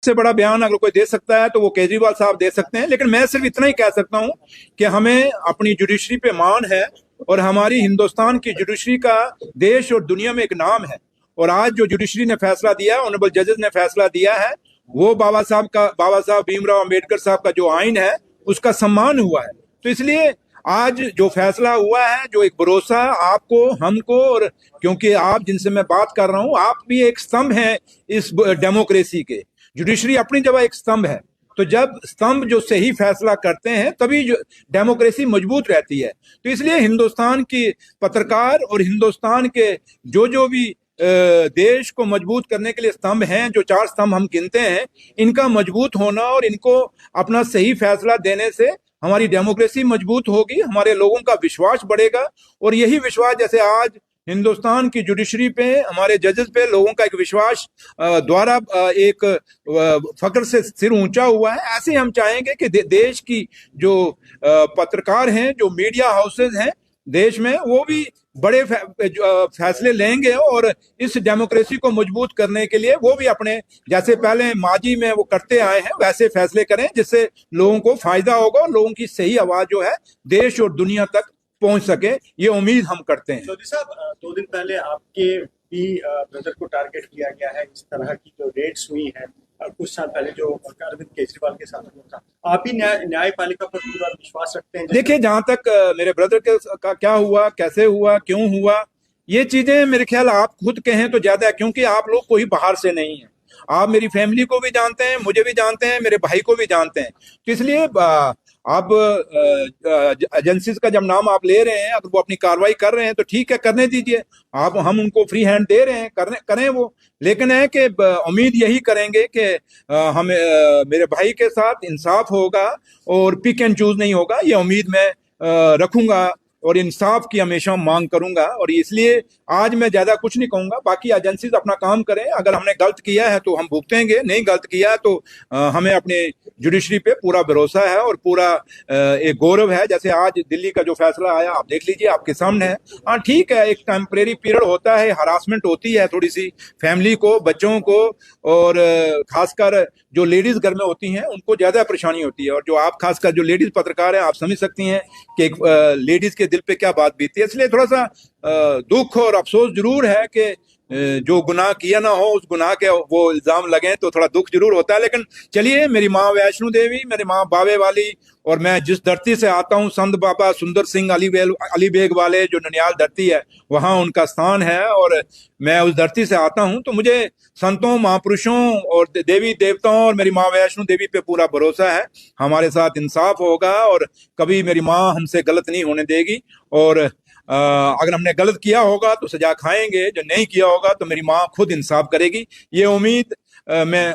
से बड़ा बयान अगर कोई दे सकता है तो वो केजरीवाल साहब दे सकते हैं, लेकिन मैं सिर्फ इतना ही कह सकता हूं कि हमें अपनी जुडिशरी पे मान है और हमारी हिंदुस्तान की जुडिशरी का देश और दुनिया में एक नाम है। और आज जो जुडिशरी ने फैसला दिया है, ऑनरेबल जजेस ने फैसला दिया है, वो बाबा साहब भीमराव अंबेडकर साहब का जो आइन है उसका सम्मान हुआ है। तो इसलिए आज जो फैसला हुआ है, जो एक भरोसा आपको, हमको, और क्योंकि आप जिनसे मैं बात कर रहा हूं, आप भी एक स्तंभ हैं इस डेमोक्रेसी के। जुडिशरी अपनी जगह एक स्तंभ है, तो जब स्तंभ जो सही फैसला करते हैं तभी जो डेमोक्रेसी मजबूत रहती है। तो इसलिए हिंदुस्तान की पत्रकार और हिंदुस्तान के जो भी देश को मजबूत करने के लिए स्तंभ हैं, जो 4 स्तंभ हम गिनते हैं, इनका मजबूत होना और इनको अपना सही फैसला देने से हमारी डेमोक्रेसी मजबूत होगी, हमारे लोगों का विश्वास बढ़ेगा। और यही विश्वास, जैसे आज हिंदुस्तान की जुडिशरी पे, हमारे जजेस पे लोगों का एक विश्वास द्वारा एक फख्र से सिर ऊंचा हुआ है, ऐसे हम चाहेंगे कि देश की जो पत्रकार हैं, जो मीडिया हाउसेज हैं देश में, वो भी बड़े फैसले लेंगे और इस डेमोक्रेसी को मजबूत करने के लिए वो भी अपने, जैसे पहले माजी में वो करते आए हैं, वैसे फैसले करें जिससे लोगों को फायदा होगा और लोगों की सही आवाज जो है देश और दुनिया तक पहुंच सके, ये उम्मीद हम करते हैं। चौधरी साहब, 2 दिन पहले आपके भी ब्रदर को टारगेट किया गया है। इस तरह की जो रेड्स हुई है कुछ साल पहले जो अरविंद केजरीवाल के साथ हुआ था, आप भी न्यायपालिका पर पूरा विश्वास रखते हैं? देखिए, जहां तक मेरे ब्रदर का क्या हुआ, कैसे हुआ, क्यों हुआ, ये चीजें मेरे ख्याल आप खुद कहें तो ज्यादा है, क्योंकि आप लोग कोई बाहर से नहीं है। आप मेरी फैमिली को भी जानते हैं, मुझे भी जानते हैं, मेरे भाई को भी जानते हैं। तो इसलिए आप एजेंसीज का जब नाम आप ले रहे हैं, अगर वो अपनी कार्रवाई कर रहे हैं तो ठीक है, करने दीजिए। आप, हम उनको फ्री हैंड दे रहे हैं, करें वो। लेकिन है कि उम्मीद यही करेंगे कि हमें मेरे भाई के साथ इंसाफ होगा और पिक एंड चूज नहीं होगा, ये उम्मीद मैं रखूंगा और इंसाफ की हमेशा मांग करूंगा। और इसलिए आज मैं ज्यादा कुछ नहीं कहूंगा, बाकी एजेंसीज अपना काम करें। अगर हमने गलत किया है तो हम भुगतेंगे, नहीं गलत किया है तो हमें अपने जुडिशरी पे पूरा भरोसा है और पूरा एक गौरव है। जैसे आज दिल्ली का जो फैसला आया, आप देख लीजिए, आपके सामने है। हाँ ठीक है, एक टेम्परेरी पीरियड होता है, हरासमेंट होती है थोड़ी सी फैमिली को, बच्चों को, और खासकर जो लेडीज घर में होती हैं उनको ज्यादा परेशानी होती है। और जो आप खासकर जो लेडीज पत्रकार हैं, आप समझ सकती हैं कि एक लेडीज के दिल पे क्या बात बीतती है। इसलिए थोड़ा सा दुख और अफसोस जरूर है कि जो गुनाह किया ना हो, उस गुनाह के वो इल्जाम लगे तो थोड़ा दुख जरूर होता है। लेकिन चलिए, मेरी माँ वैष्णो देवी, मेरी माँ बावे वाली, और मैं जिस धरती से आता हूँ, संत बाबा सुंदर सिंह अली बेग वाले जो ननियाल धरती है, वहां उनका स्थान है और मैं उस धरती से आता हूं। तो मुझे संतों, महापुरुषों और देवी देवताओं और मेरी माँ वैष्णो देवी पे पूरा भरोसा है। हमारे साथ इंसाफ होगा और कभी मेरी माँ हमसे गलत नहीं होने देगी। और अगर हमने गलत किया होगा तो सजा खाएंगे, जो नहीं किया होगा तो मेरी माँ खुद इंसाफ करेगी, ये उम्मीद मैं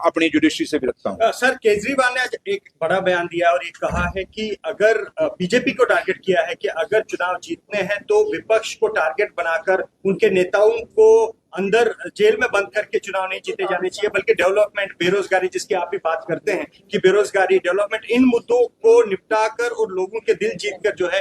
अपनी जुडिशरी से भी रखता हूँ। सर, केजरीवाल ने आज एक बड़ा बयान दिया और ये कहा है कि अगर बीजेपी को टारगेट किया है कि अगर चुनाव जीतने हैं तो विपक्ष को टारगेट बनाकर उनके नेताओं को अंदर जेल में बंद करके चुनाव नहीं जीते जाने चाहिए, बल्कि डेवलपमेंट, बेरोजगारी, जिसकी आप भी बात करते हैं कि बेरोजगारी, डेवलपमेंट, इन मुद्दों को निपटाकर और लोगों के दिल जीतकर जो है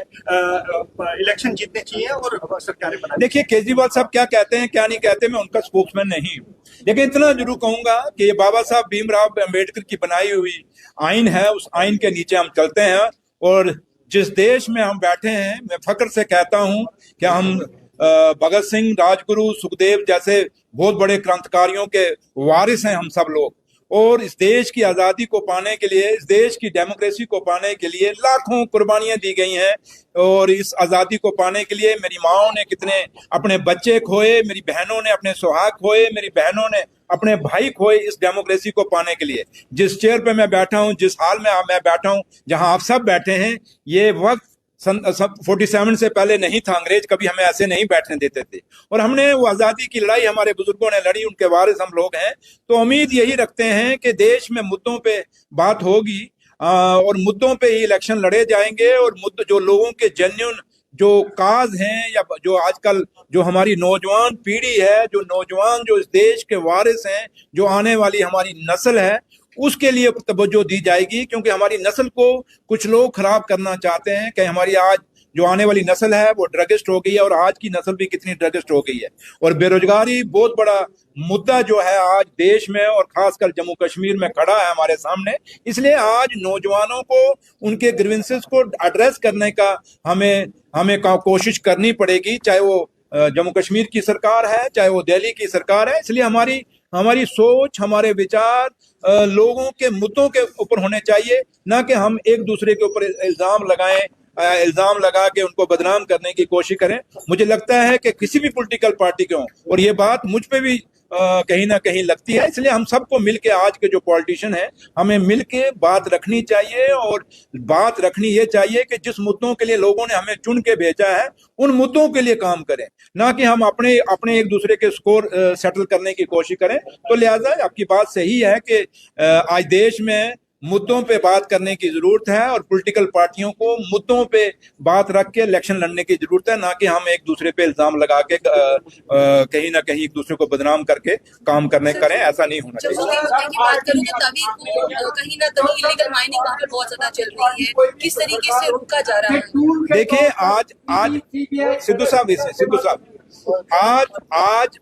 इलेक्शन जीतने चाहिए और सरकारें बनानी। देखिए, केजरीवाल साहब क्या कहते हैं क्या नहीं कहते, मैं उनका स्पोक्समैन नहीं हूँ, लेकिन इतना जरूर कहूंगा कि ये बाबा साहब भीमराव अंबेडकर की बनाई हुई आइन है, उस आइन के नीचे हम चलते हैं। और जिस देश में हम बैठे हैं, मैं फख्र से कहता हूं कि हम भगत सिंह, राजगुरु, सुखदेव जैसे बहुत बड़े क्रांतिकारियों के वारिस हैं हम सब लोग। और इस देश की आजादी को पाने के लिए, इस देश की डेमोक्रेसी को पाने के लिए लाखों कुर्बानियां दी गई हैं। और इस आजादी को पाने के लिए मेरी माओ ने कितने अपने बच्चे खोए, मेरी बहनों ने अपने सुहाग खोए, मेरी बहनों ने अपने भाई खोए इस डेमोक्रेसी को पाने के लिए। जिस चेयर पे मैं बैठा हूं, जिस हाल में मैं बैठा हूं, जहां आप सब बैठे हैं, ये वक्त 47 से पहले नहीं था। अंग्रेज कभी हमें ऐसे नहीं बैठने देते थे और हमने वो आजादी की लड़ाई हमारे बुजुर्गों ने लड़ी, उनके वारिस हम लोग हैं। तो उम्मीद यही रखते हैं कि देश में मुद्दों पे बात होगी और मुद्दों पे ही इलेक्शन लड़े जाएंगे। और मुद्दे जो लोगों के जेन्युइन जो काज हैं, या जो आजकल जो हमारी नौजवान पीढ़ी है, जो नौजवान जो इस देश के वारिस हैं, जो आने वाली हमारी नस्ल है, उसके लिए तवज्जो दी जाएगी। क्योंकि हमारी नस्ल को कुछ लोग खराब करना चाहते हैं कि हमारी आज जो आने वाली नस्ल है वो ड्रगिस्ट हो गई है, और आज की नस्ल भी कितनी ड्रगिस्ट हो गई है। और बेरोजगारी बहुत बड़ा मुद्दा जो है आज देश में और खासकर जम्मू कश्मीर में खड़ा है हमारे सामने। इसलिए आज नौजवानों को उनके ग्रीवेंसेस को एड्रेस करने का हमें हमें कोशिश करनी पड़ेगी, चाहे वो जम्मू कश्मीर की सरकार है, चाहे वो दिल्ली की सरकार है। इसलिए हमारी हमारी सोच, हमारे विचार लोगों के मुद्दों के ऊपर होने चाहिए, ना कि हम एक दूसरे के ऊपर इल्जाम लगाएं, इल्जाम लगा के उनको बदनाम करने की कोशिश करें। मुझे लगता है कि किसी भी पॉलिटिकल पार्टी के हों, और ये बात मुझ पे भी कहीं ना कहीं लगती है, इसलिए हम सबको मिलके, आज के जो पॉलिटिशियन हैं, हमें मिलके बात रखनी चाहिए। और बात रखनी ये चाहिए कि जिस मुद्दों के लिए लोगों ने हमें चुन के भेजा है उन मुद्दों के लिए काम करें, ना कि हम अपने अपने एक दूसरे के स्कोर सेटल करने की कोशिश करें। तो लिहाजा आपकी बात सही है कि आज देश में मुद्दों पे बात करने की जरूरत है, और पॉलिटिकल पार्टियों को मुद्दों पे बात रख के इलेक्शन लड़ने की जरूरत है, ना कि हम एक दूसरे पे इल्जाम लगा के कहीं ना कहीं एक दूसरे को बदनाम करके काम करें। ऐसा नहीं होना चाहिए। की बात करूं तो तभी को कहीं ना कहीं इलीगल माइनिंग वहाँ पे बहुत ज्यादा चल रही है, किस तरीके से रोका जा रहा है? देखिए, आज सिद्धू साहब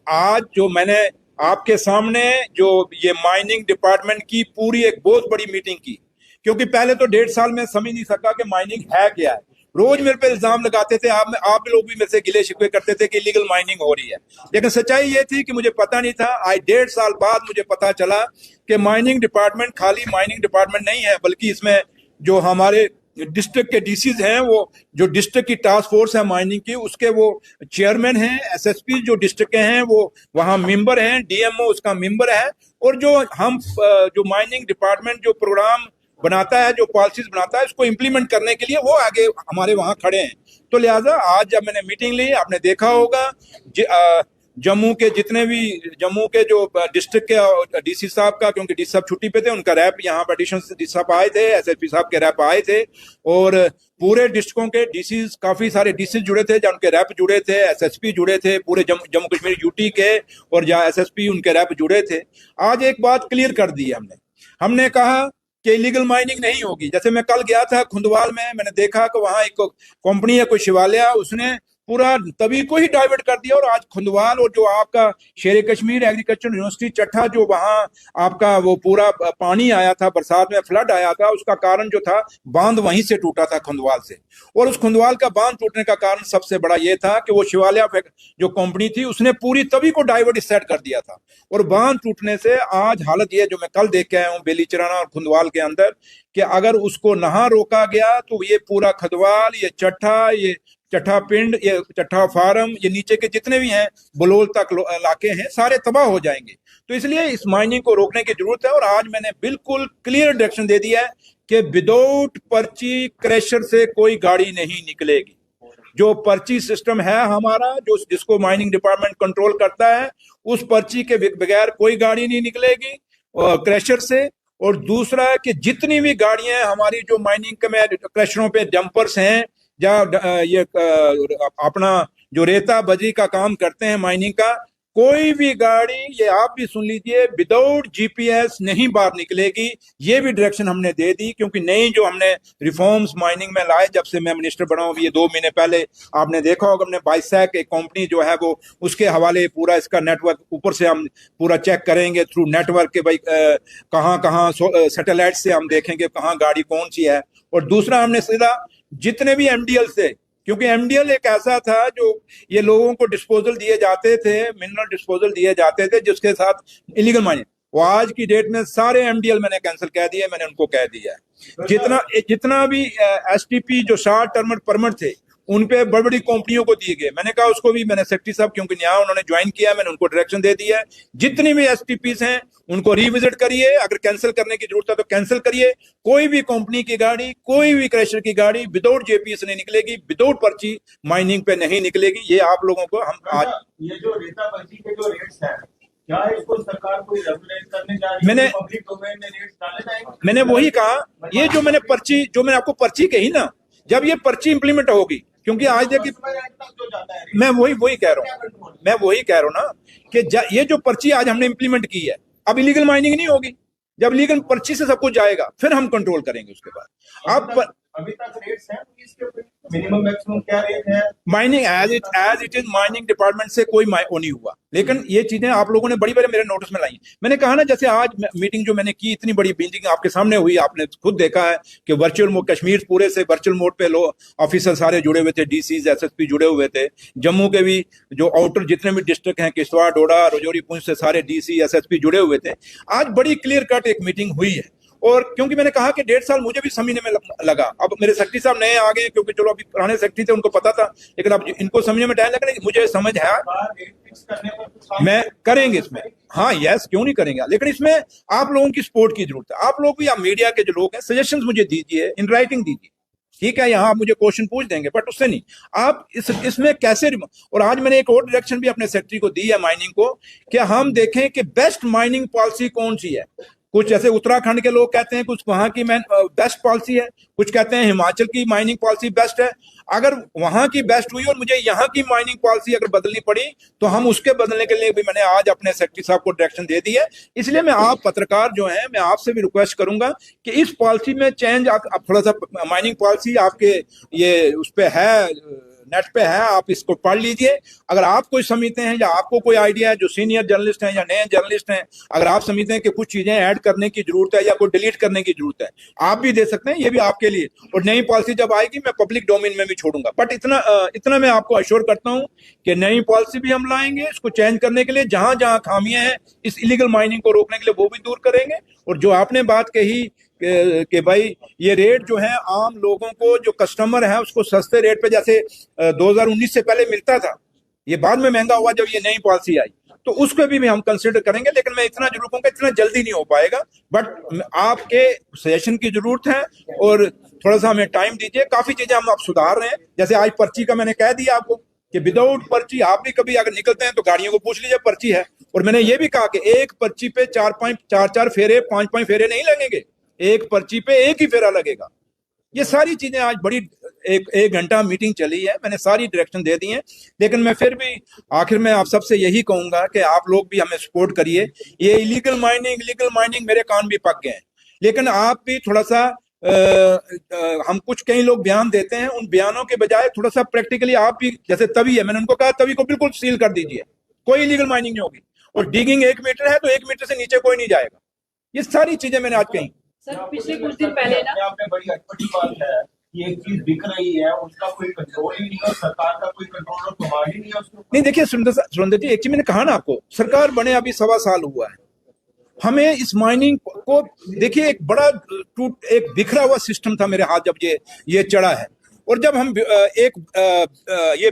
आज जो मैंने आपके सामने जो ये माइनिंग डिपार्टमेंट की पूरी एक बहुत बड़ी मीटिंग की, क्योंकि पहले तो 1.5 साल में समझ नहीं सका कि माइनिंग है क्या है। रोज मेरे पे इल्जाम लगाते थे, आप लोग भी मेरे से गिले शिकवे करते थे कि इलीगल माइनिंग हो रही है, लेकिन सच्चाई ये थी कि मुझे पता नहीं था। आज 1.5 साल बाद मुझे पता चला कि माइनिंग डिपार्टमेंट खाली माइनिंग डिपार्टमेंट नहीं है, बल्कि इसमें जो हमारे डिस्ट्रिक्ट के डीसीज हैं, वो जो डिस्ट्रिक्ट की टास्क फोर्स है माइनिंग की, उसके वो चेयरमैन हैं, एसएसपी जो डिस्ट्रिक्ट के हैं वो वहाँ मेंबर हैं, डीएमओ उसका मेंबर है, और जो माइनिंग डिपार्टमेंट जो प्रोग्राम बनाता है, जो पॉलिसीज बनाता है, उसको इम्प्लीमेंट करने के लिए वो आगे हमारे वहाँ खड़े हैं। तो लिहाजा आज जब मैंने मीटिंग ली, आपने देखा होगा जम्मू के जो डिस्ट्रिक्ट के डीसी साहब का, क्योंकि डीसी साहब छुट्टी पे थे, उनका रैप यहाँ पर एडिशनल डीसी साहब आए थे, एसएसपी साहब के रैप आए थे, और पूरे डिस्ट्रिक्टों के डीसी, काफी सारे डीसी जुड़े थे, जहाँ उनके रैप जुड़े थे, एसएसपी जुड़े थे, पूरे जम्मू कश्मीर यूटी के, और जहाँ एसएसपी उनके रैप जुड़े थे। आज एक बात क्लियर कर दी है हमने कहा कि इलीगल माइनिंग नहीं होगी। जैसे मैं कल गया था खुंदवाल में, मैंने देखा कि वहां एक कंपनी है, कोई शिवालय, उसने पूरा तभी को ही डाइवर्ट कर दिया, और आज खुंदवाल और जो आपका शेर कश्मीर एग्रीकल्चर यूनिवर्सिटी चट्ठा, जो वहां आपका वो पूरा पानी आया था, बरसात में फ्लड आया था, उसका कारण जो था बांध वहीं से टूटा था खुंदवाल से। और उस खुंदवाल का बांध टूटने का कारण सबसे बड़ा ये था कि वो शिवालय जो कंपनी थी उसने पूरी तभी को डाइवर्ट सेट कर दिया था, और बांध टूटने से आज हालत ये जो मैं कल देख के आया हूँ बेलीचराना और खुंदवाल के अंदर, कि अगर उसको नहा रोका गया तो ये पूरा खदवाल, ये चट्ठा, ये चट्ठा पिंड, ये चट्ठा फार्म, ये नीचे के जितने भी हैं बलोल तक इलाके हैं, सारे तबाह हो जाएंगे। तो इसलिए इस माइनिंग को रोकने की जरूरत है, और आज मैंने बिल्कुल क्लियर डायरेक्शन दे दिया है कि विदाउट पर्ची क्रैशर से कोई गाड़ी नहीं निकलेगी। जो पर्ची सिस्टम है हमारा, जो जिसको माइनिंग डिपार्टमेंट कंट्रोल करता है, उस पर्ची के बगैर कोई गाड़ी नहीं निकलेगी क्रैशर से। और दूसरा कि जितनी भी गाड़ियां हमारी जो माइनिंग में क्रैशरों पे डंपर्स हैं, या ये अपना जो रेता बजरी का काम करते हैं माइनिंग का, कोई भी गाड़ी, ये आप भी सुन लीजिए, विदाउट जीपीएस नहीं बाहर निकलेगी। ये भी डायरेक्शन हमने दे दी, क्योंकि नई जो हमने रिफॉर्म्स माइनिंग में लाए जब से मैं मिनिस्टर बना हूं, ये 2 महीने पहले आपने देखा होगा, हमने बाइसैक एक कंपनी जो है वो, उसके हवाले पूरा इसका नेटवर्क ऊपर से हम पूरा चेक करेंगे थ्रू नेटवर्क के, भाई कहाँ सैटेलाइट से हम देखेंगे कहाँ गाड़ी कौन सी है। और दूसरा हमने सीधा जितने भी एमडीएल से, क्योंकि एमडीएल एक ऐसा था जो ये लोगों को डिस्पोजल दिए जाते थे, मिनरल डिस्पोजल दिए जाते थे, जिसके साथ इलीगल माइनिंग, वो आज की डेट में सारे एमडीएल मैंने कैंसिल कह दिए, मैंने उनको कह दिया है। जितना भी एसटीपी जो शॉर्ट टर्म परमिट थे, उन पे बड़ी बड़ी कंपनियों को दिए गए। मैंने कहा उसको भी, मैंने सेक्रेटरी साहब क्योंकि नया उन्होंने ज्वाइन किया, मैंने उनको डायरेक्शन दे दिया है, जितनी भी एसटीपीस हैं उनको रिविजिट करिए, अगर कैंसिल करने की जरूरत है तो कैंसिल करिए। कोई भी कंपनी की गाड़ी, कोई भी क्रैशर की गाड़ी विदाउट जेपीएस नहीं निकलेगी, विदाउट पर्ची माइनिंग पे नहीं निकलेगी। ये आप लोगों को हम आज ये जो रेता पर्ची के जो रेट्स हैं, क्या इसको सरकार कोई रेगुलेट करने जा रही है? पब्लिक डोमेन में रेट्स डाले जाएंगे? मैंने वही कहा, ये जो मैंने आपको पर्ची कही ना, जब ये पर्ची इंप्लीमेंट होगी, क्योंकि आज देखिए मैं वही कह रहा हूँ ना कि ये जो पर्ची आज हमने इंप्लीमेंट की है, अब इलीगल माइनिंग नहीं होगी। जब लीगल पर्ची से सब कुछ जाएगा फिर हम कंट्रोल करेंगे उसके बाद। अभी तक रेट्स हैं इसके मिनिमम मैक्सिमम क्या रेट है? Mining as it is mining department से कोई वो नहीं हुआ, लेकिन ये चीजें आप लोगों ने बड़ी बड़ी मेरे नोटिस में लाई। मैंने कहा ना, जैसे आज मीटिंग जो मैंने की, इतनी बड़ी मीटिंग आपके सामने हुई, आपने खुद देखा है कि वर्चुअल मोड, कश्मीर पूरे से वर्चुअल मोड पे लोग ऑफिसर सारे जुड़े हुए थे, डीसीज एसएसपी जुड़े हुए थे, जम्मू के भी जो आउटर जितने भी डिस्ट्रिक्ट हैं, किश्तवाड़, डोडा, राजौरी, पुंछ से सारे डीसी एसएसपी जुड़े हुए थे। आज बड़ी क्लियर कट एक मीटिंग हुई है, और क्योंकि मैंने कहा कि 1.5 साल मुझे भी समझने में लगा। अब मेरे सेक्रेटरी साहब नए आ गए, क्योंकि चलो अभी पुराने सेक्रेटरी थे, उनको पता था, लेकिन अब इनको समझने में टाइम लगा। मुझे समझ है, मैं करेंगे इसमें, हाँ यस, क्यों नहीं करेंगे, लेकिन इसमें आप लोगों की सपोर्ट की जरूरत है। आप लोग भी, आप मीडिया के जो लोग हैं, सजेशंस मुझे दीजिए, इन राइटिंग दीजिए, ठीक है? यहाँ आप मुझे क्वेश्चन पूछ देंगे, बट उससे नहीं, आप इसमें कैसे। और आज मैंने एक और डायरेक्शन भी अपने सेक्रेटरी को दी है माइनिंग को, कि हम देखें कि बेस्ट माइनिंग पॉलिसी कौन सी है। कुछ जैसे उत्तराखंड के लोग कहते हैं कुछ वहां की बेस्ट पॉलिसी है, कुछ कहते हैं हिमाचल की माइनिंग पॉलिसी बेस्ट है। अगर वहां की बेस्ट हुई और मुझे यहाँ की माइनिंग पॉलिसी अगर बदलनी पड़ी, तो हम उसके बदलने के लिए भी मैंने आज अपने सेक्रेटरी साहब को डायरेक्शन दे दी है। इसलिए मैं, आप पत्रकार जो हैं, मैं आपसे भी रिक्वेस्ट करूंगा कि इस पॉलिसी में चेंज, आप थोड़ा सा, माइनिंग पॉलिसी आपके ये उस पर है, नेट पे है, आप इसको पढ़ लीजिए। अगर आप कोई समझते हैं या आपको कोई आइडिया है, जो सीनियर जर्नलिस्ट हैं या नए जर्नलिस्ट हैं, अगर आप समझते हैं कि कुछ चीजें ऐड करने की जरूरत है या कोई डिलीट करने की जरूरत है, आप भी दे सकते हैं, ये भी आपके लिए। और नई पॉलिसी जब आएगी, मैं पब्लिक डोमेन में भी छोड़ूंगा। बट इतना मैं आपको अश्योर करता हूं कि नई पॉलिसी भी हम लाएंगे, इसको चेंज करने के लिए, जहां जहां खामियां हैं इस इलीगल माइनिंग को रोकने के लिए, वो भी दूर करेंगे। और जो आपने बात कही कि भाई ये रेट जो है, आम लोगों को, जो कस्टमर है, उसको सस्ते रेट पे, जैसे 2019 से पहले मिलता था, ये बाद में महंगा हुआ जब ये नई पॉलिसी आई, तो उसको भी हम कंसिडर करेंगे। लेकिन मैं इतना जरूर कहूंगा, इतना जल्दी नहीं हो पाएगा, बट आपके सजेशन की जरूरत है, और थोड़ा सा हमें टाइम दीजिए। काफी चीजें हम आप सुधार रहे हैं, जैसे आज पर्ची का मैंने कह दिया आपको कि विदाउट पर्ची आप भी कभी अगर निकलते हैं तो गाड़ियों को पूछ लीजिए, पर्ची है। और मैंने ये भी कहा कि एक पर्ची पे 4 फेरे, 5 फेरे नहीं लगेंगे, एक पर्ची पे एक ही फेरा लगेगा। ये सारी चीजें आज बड़ी एक घंटा मीटिंग चली है, मैंने सारी डायरेक्शन दे दी है। लेकिन मैं फिर भी आखिर में आप सबसे यही कहूंगा कि आप लोग भी हमें सपोर्ट करिए। ये इलीगल माइनिंग मेरे कान भी पक गए हैं, लेकिन आप भी थोड़ा सा हम कुछ कई लोग बयान देते हैं, उन बयानों के बजाय थोड़ा सा प्रैक्टिकली आप भी, जैसे तवी है, मैंने उनको कहा तवी को बिल्कुल सील कर दीजिए, कोई इलीगल माइनिंग नहीं होगी। और डिगिंग 1 मीटर है तो 1 मीटर से नीचे कोई नहीं जाएगा। ये सारी चीजें मैंने आज कही। सर, पिछले कुछ दिन पहले ना, आपने बड़ी अटपटी बात है, ये एक चीज बिक रही है, उसका कोई कंट्रोल ही नहीं है, सरकार का कोई कंट्रोल और संभाल ही नहीं है उसको। नहीं, देखिए सुरेंद्र जी, एक चीज मैंने कहा ना आपको, सरकार बने अभी 1.25 साल हुआ है, हमें इस माइनिंग को देखिए, एक बड़ा एक बिखरा हुआ सिस्टम था मेरे हाथ जब ये चढ़ा है। और जब हम ये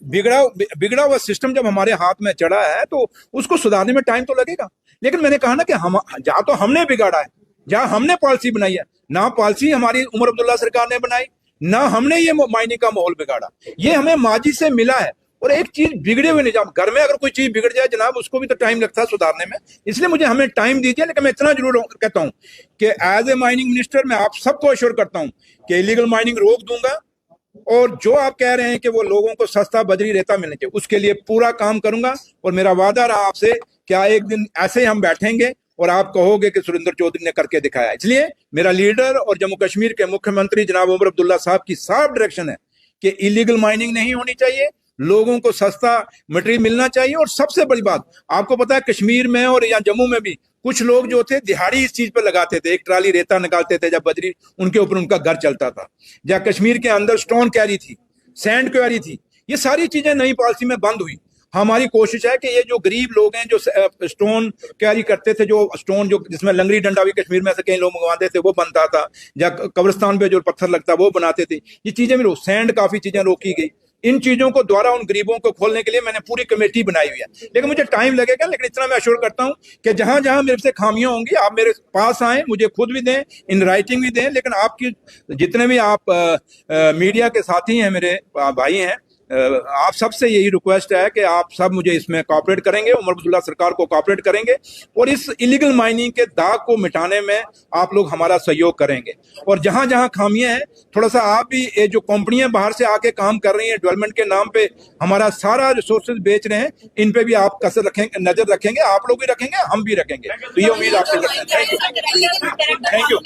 बिगड़ा हुआ सिस्टम जब हमारे हाथ में चढ़ा है, तो उसको सुधारने में टाइम तो लगेगा। लेकिन मैंने कहा ना कि हम, जहां तो हमने बिगाड़ा है, जहां हमने पॉलिसी बनाई है, ना पॉलिसी हमारी उमर अब्दुल्ला सरकार ने बनाई, ना हमने ये माइनिंग का माहौल बिगाड़ा, ये हमें माजी से मिला है। और एक चीज बिगड़े हुए निजाम, घर में अगर कोई चीज बिगड़ जाए जनाब, उसको भी तो टाइम लगता है सुधारने में। इसलिए मुझे हमें टाइम दीजिए। लेकिन मैं इतना जरूर कहता हूं कि एज ए माइनिंग मिनिस्टर मैं आप सबको अश्योर करता हूं कि इलीगल माइनिंग रोक दूंगा। और जो आप कह रहे हैं कि वो लोगों को सस्ता बजरी रेता मिलना चाहिए, उसके लिए पूरा काम करूंगा। और मेरा वादा रहा आपसे, क्या एक दिन ऐसे हम बैठेंगे और आप कहोगे कि सुरेंद्र चौधरी ने करके दिखाया। इसलिए मेरा लीडर और जम्मू कश्मीर के मुख्यमंत्री जनाब उमर अब्दुल्ला साहब की साफ डायरेक्शन है कि इलीगल माइनिंग नहीं होनी चाहिए, लोगों को सस्ता मटेरियल मिलना चाहिए। और सबसे बड़ी बात, आपको पता है कश्मीर में और या जम्मू में भी कुछ लोग जो थे दिहाड़ी इस चीज पर लगाते थे, 1 ट्राली रेता निकालते थे, जब बजरी उनके ऊपर उनका घर चलता था। जहाँ कश्मीर के अंदर स्टोन क्वारी थी, सैंड क्वारी थी, ये सारी चीजें नई पॉलिसी में बंद हुई। हमारी कोशिश है कि ये जो गरीब लोग हैं जो स्टोन कैरी करते थे, जो स्टोन जो जिसमें लंगड़ी डंडा भी कश्मीर में से कई लोग मंगवाते थे, वो बनता था, या कब्रिस्तान पे जो पत्थर लगता वो बनाते थे, ये चीजें भी सैंड काफी चीजें रोकी गई। इन चीजों को द्वारा उन गरीबों को खोलने के लिए मैंने पूरी कमेटी बनाई हुई है। लेकिन मुझे टाइम लगेगा, लेकिन इतना मैं अश्योर करता हूं कि जहां जहां मेरे से खामियां होंगी आप मेरे पास आए, मुझे खुद भी दें, इन राइटिंग भी दें। लेकिन आपकी जितने भी आप मीडिया के साथी हैं, मेरे भाई हैं, आप सबसे यही रिक्वेस्ट है कि आप सब मुझे इसमें कोऑपरेट करेंगे, उमर अब्दुल्ला सरकार को कोऑपरेट करेंगे, और इस इलीगल माइनिंग के दाग को मिटाने में आप लोग हमारा सहयोग करेंगे। और जहां जहां खामियां हैं, थोड़ा सा आप भी, ये जो कंपनियां बाहर से आके काम कर रही हैं डेवलपमेंट के नाम पे, हमारा सारा रिसोर्सेज बेच रहे हैं, इन पे भी आप कसर रखेंगे, नजर रखेंगे, आप लोग भी रखेंगे, हम भी रखेंगे। तो ये उम्मीद आपसे करते हैं। Thank you.